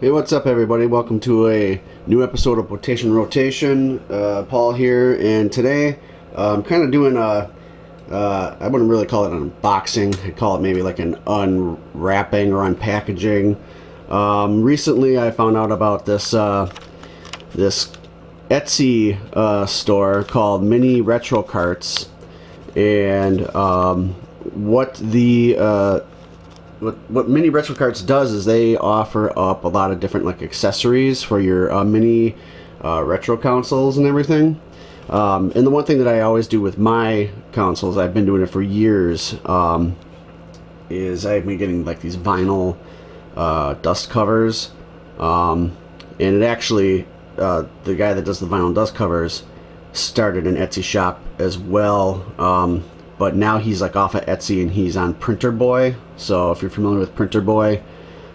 Hey, what's up, everybody? Welcome to a new episode of Quotation Rotation. Paul here, and today I'm kind of doing I wouldn't really call it an unboxing. I'd call it maybe like an unwrapping or unpackaging. Recently, I found out about this Etsy store called Mini Retro Carts, and what Mini Retro Carts does is they offer up a lot of different like accessories for your mini retro consoles and everything. And the one thing that I always do with my consoles, I've been doing it for years, is I've been getting like these vinyl dust covers. And it actually, the guy that does the vinyl dust covers started an Etsy shop as well. But now he's like off of Etsy and he's on Printer Boy. So if you're familiar with Printer Boy,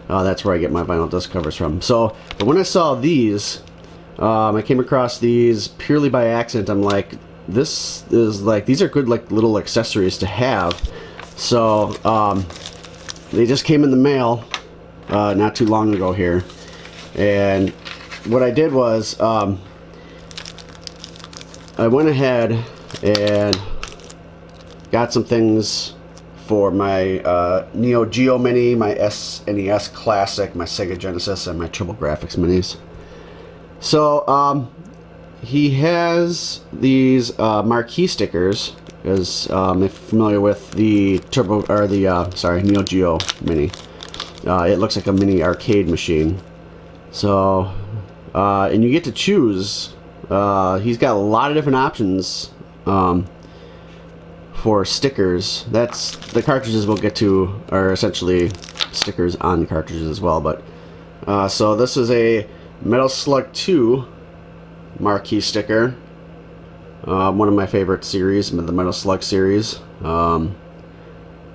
that's where I get my vinyl dust covers from. So, but when I saw these, I came across these purely by accident. I'm like, this is like, these are good like little accessories to have. So they just came in the mail not too long ago here. And what I did was I went ahead and got some things for my Neo Geo Mini, my SNES Classic, my Sega Genesis, and my TurboGrafx Minis. So he has these marquee stickers, as if you're familiar with the Neo Geo Mini. It looks like a mini arcade machine. So and you get to choose. He's got a lot of different options. For stickers. That's the cartridges we'll get to are essentially stickers on cartridges as well. But so this is a Metal Slug 2 marquee sticker. One of my favorite series, the Metal Slug series.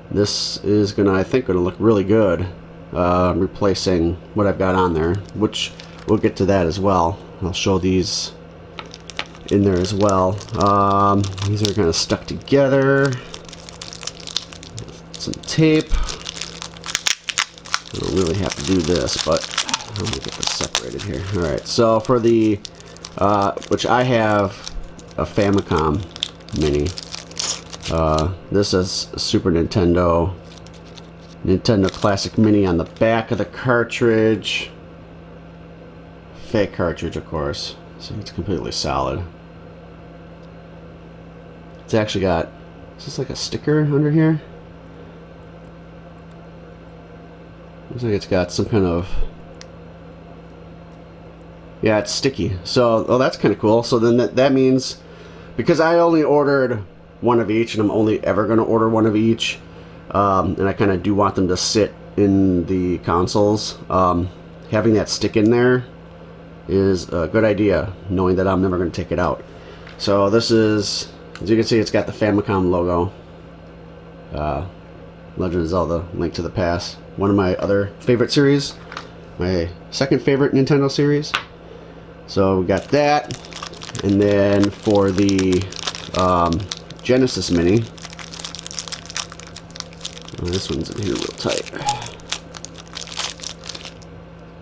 This is I think gonna look really good, replacing what I've got on there, which we'll get to that as well. I'll show these in there as well. These are kind of stuck together. Some tape. I don't really have to do this, but I'm gonna get this separated here. Alright, so for the which I have a Famicom Mini. This is a Super Nintendo Classic Mini on the back of the cartridge. Fake cartridge, of course. So it's completely solid. It's actually got, is this like a sticker under here? Looks like it's got some kind of, yeah, it's sticky. So, oh, that's kind of cool. So then that means, because I only ordered one of each, and I'm only ever going to order one of each, and I kind of do want them to sit in the consoles, having that stick in there is a good idea, knowing that I'm never going to take it out. So this is, as you can see, it's got the Famicom logo. Legend of Zelda: Link to the Past. One of my other favorite series. My second favorite Nintendo series. So we got that. And then for the Genesis Mini. Oh, this one's in here real tight.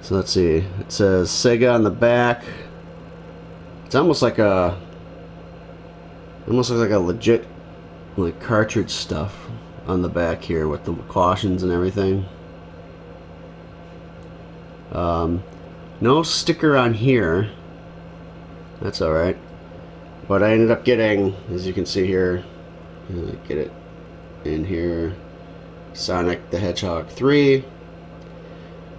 So let's see. It says Sega on the back. It's almost like a, almost looks like a legit like cartridge stuff on the back here with the cautions and everything. No sticker on here. That's alright. But I ended up getting, as you can see here, get it in here, Sonic the Hedgehog 3.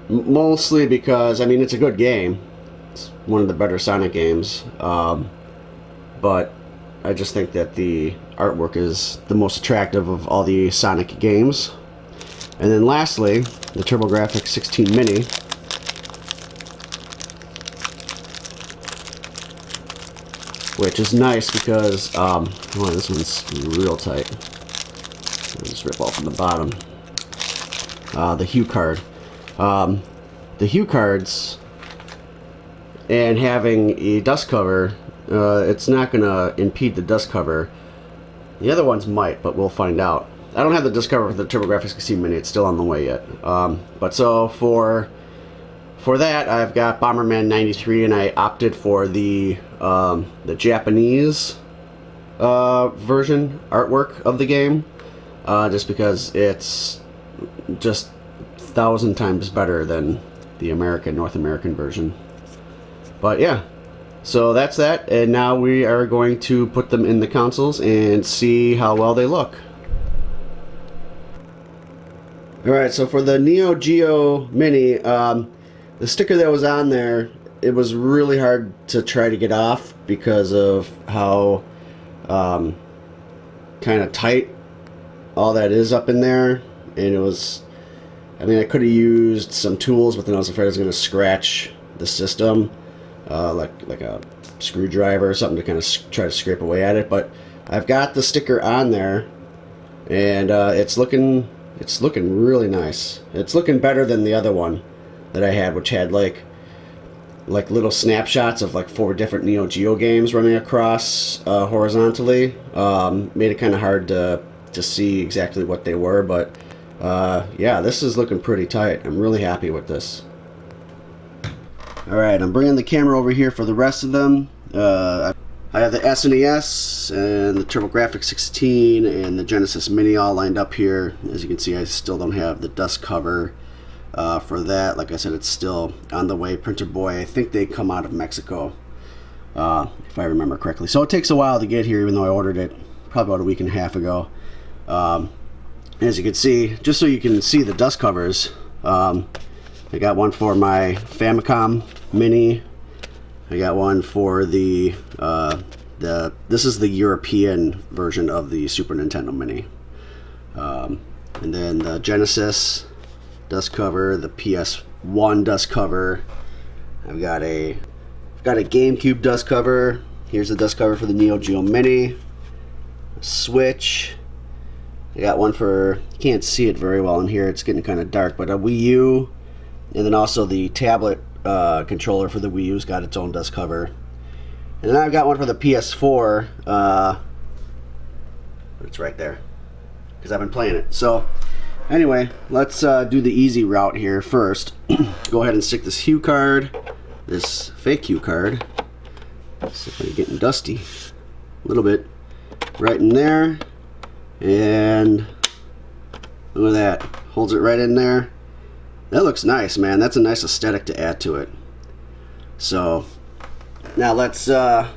Mostly because, I mean, it's a good game. It's one of the better Sonic games. But I just think that the artwork is the most attractive of all the Sonic games. And then lastly, the TurboGrafx 16 Mini. Which is nice because, oh, this one's real tight. I'll just rip off from the bottom. The Hue card. The Hue cards and having a dust cover, it's not going to impede the dust cover. The other ones might, but we'll find out. I don't have the dust cover for the TurboGrafx 16 Mini. It's still on the way yet. But so for for that, I've got Bomberman 93, and I opted for the Japanese version artwork of the game, just because it's just 1,000 times better than the North American version. But yeah, so that's that, and now we are going to put them in the consoles and see how well they look. Alright, so for the Neo Geo Mini, the sticker that was on there, it was really hard to try to get off because of how kind of tight all that is up in there. And it was, I mean, I could have used some tools, but then I was afraid I was going to scratch the system, like a screwdriver or something to kind of try to scrape away at it. But I've got the sticker on there, and it's looking really nice. It's looking better than the other one that I had, which had like little snapshots of like 4 different Neo Geo games running across horizontally. Made it kind of hard to see exactly what they were, but yeah, this is looking pretty tight. I'm really happy with this. Alright, I'm bringing the camera over here for the rest of them. I have the SNES and the TurboGrafx 16 and the Genesis Mini all lined up here. As you can see, I still don't have the dust cover for that. Like I said, it's still on the way. Printer Boy, I think they come out of Mexico, if I remember correctly. So it takes a while to get here, even though I ordered it probably about a week and a half ago. As you can see, just so you can see the dust covers, I got one for my Famicom Mini. I got one for this is the European version of the Super Nintendo Mini. And then the Genesis dust cover, the PS1 dust cover. I've got a GameCube dust cover. Here's the dust cover for the Neo Geo Mini. Switch. I got one for, you can't see it very well in here, it's getting kind of dark, but a Wii U. And then also the tablet controller for the Wii U's got its own dust cover. And then I've got one for the PS4. It's right there, because I've been playing it. So anyway, let's do the easy route here first. Go ahead and stick this Hue card, this fake Hue card. See if I'm getting dusty a little bit, right in there. And look at that, holds it right in there. That looks nice, man. That's a nice aesthetic to add to it. So now let's the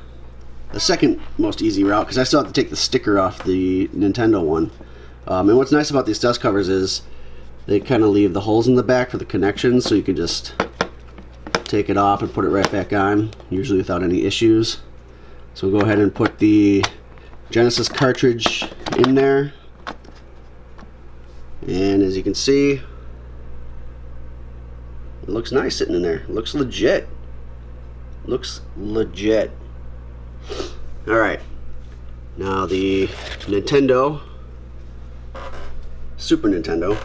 second most easy route, because I still have to take the sticker off the Nintendo one. And what's nice about these dust covers is they kind of leave the holes in the back for the connections, so you can just take it off and put it right back on, usually without any issues. So we'll go ahead and put the Genesis cartridge in there, and as you can see, it looks nice sitting in there. It looks legit. Looks legit. Alright, now the Nintendo, Super Nintendo.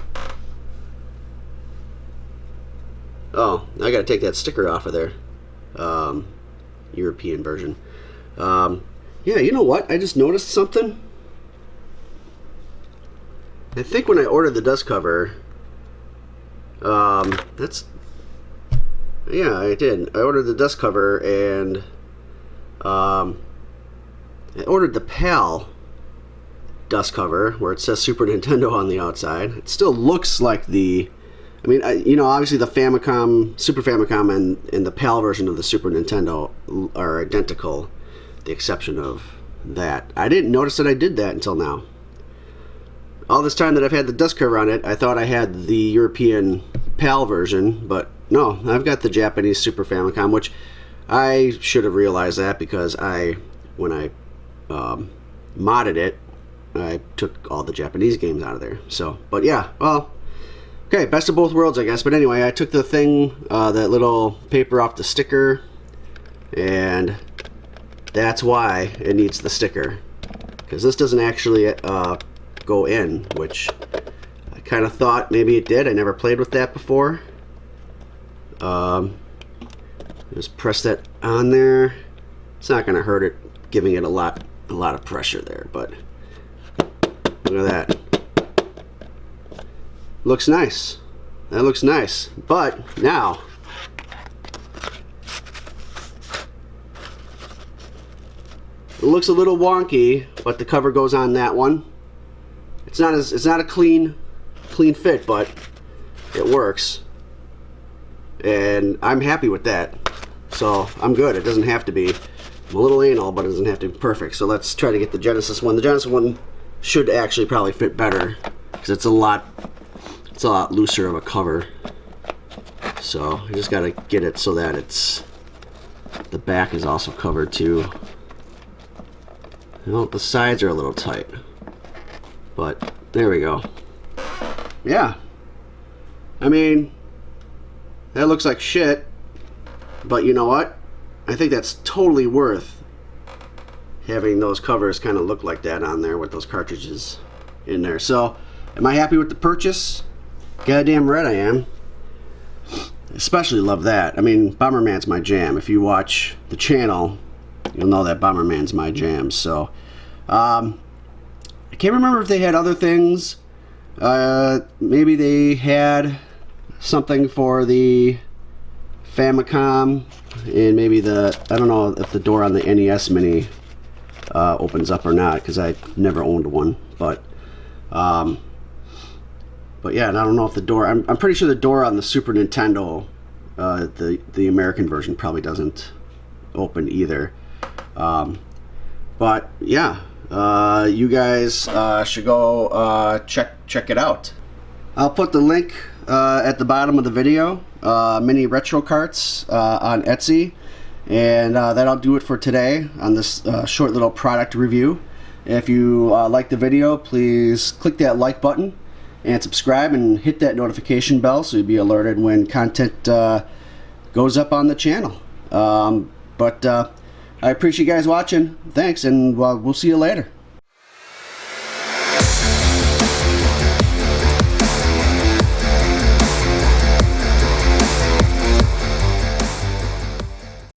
Oh, I gotta take that sticker off of there. European version. Yeah, you know what? I just noticed something. I think when I ordered the dust cover, yeah, I did. I ordered the dust cover, and I ordered the PAL dust cover where it says Super Nintendo on the outside. It still looks like the, I mean, you know, obviously the Famicom, Super Famicom, and the PAL version of the Super Nintendo are identical, the exception of that. I didn't notice that I did that until now. All this time that I've had the dust cover on it, I thought I had the European PAL version, but no, I've got the Japanese Super Famicom, which I should have realized that, because when I modded it, I took all the Japanese games out of there. So, but yeah, well, okay, best of both worlds, I guess. But anyway, I took the thing, that little paper off the sticker, and that's why it needs the sticker, because this doesn't actually go in, which I kind of thought maybe it did. I never played with that before. Just press that on there. It's not going to hurt it, giving it a lot of pressure there, but look at that. Looks nice. That looks nice. But now It looks a little wonky, but the cover goes on that one. It's not a clean fit, but it works. And I'm happy with that. So I'm good. It doesn't have to be. I'm a little anal, but it doesn't have to be perfect. So let's try to get the Genesis one. The Genesis one should actually probably fit better because it's a lot looser of a cover. So I just gotta get it so that the back is also covered too. Well, the sides are a little tight, but there we go. Yeah, I mean, that looks like shit, but you know what? I think that's totally worth having those covers kind of look like that on there with those cartridges in there. So, am I happy with the purchase? Goddamn right I am. Especially love that. I mean, Bomberman's my jam. If you watch the channel, you'll know that Bomberman's my jam. So, I can't remember if they had other things. Maybe they had something for the Famicom, and maybe I don't know if the door on the NES Mini opens up or not, because I've never owned one. But yeah, and I don't know if the door, I'm pretty sure the door on the Super Nintendo, the American version, probably doesn't open either. But yeah, you guys should go check it out. I'll put the link at the bottom of the video, mini retro carts on Etsy, and that'll do it for today on this short little product review. If you like the video, please click that like button and subscribe and hit that notification bell so you'll be alerted when content goes up on the channel. But I appreciate you guys watching. Thanks, and we'll see you later.